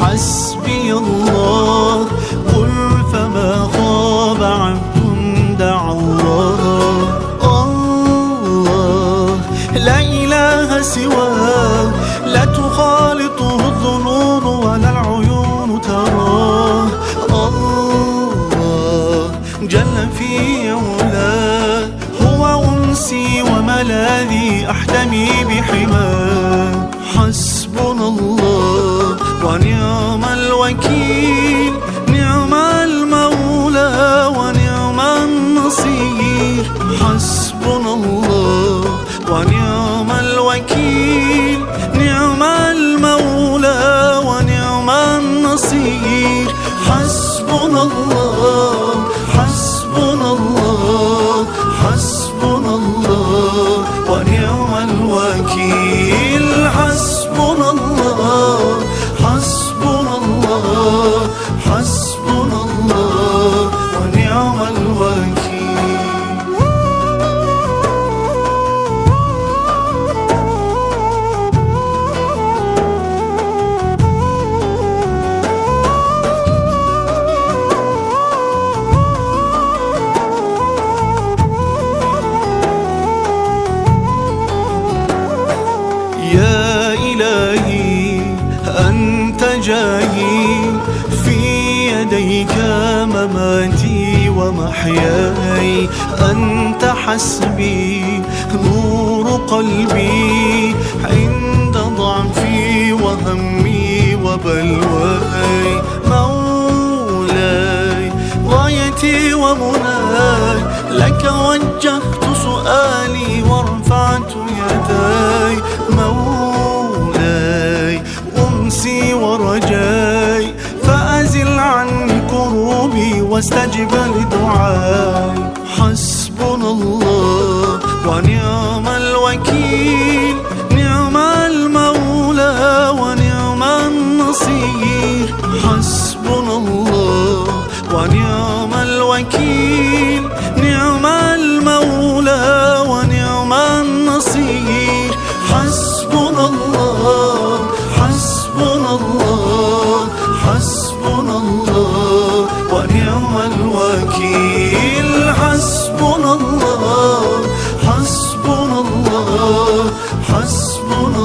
حسبي الله. قل فما خاب عبد دعا الله. الله لا إله سواه، لا تخالطه الظنون ولا العيون تراه. الله جل في علاه، هو أنسي وملاذي أحتمي بحماه. حسبنا الله ونعم الوكيل، نعم المولى ونعم النصير. حسبنا الله ونعم الوكيل، نعم المولى ونعم النصير. حسبنا الله حسبنا الله حسبنا الله ونعم الوكيل. حسبنا الله حسبنا الله حسبنا الله ونعم الوكيل. يا إلهي أنت جاهي، في يديك مماتي ومحياي. أنت حسبي نور قلبي عند ضعفي وهمي وبلواي. مولاي غايتي ومناي، لك وجهت سؤالي ورفعت يداي. مولاي أنسي ورجاي، فأزل عني كروبي واستجب لدعاي. حسبنا الله ونعم الوكيل، نعم المولى ونعم النصير. حسبنا الله ونعم الوكيل، نعم المولى ونعم النصير. حسبنا الله حسبنا الله حسبنا الله ونعم الوكيل. حسبنا الله حسبنا الله حسبنا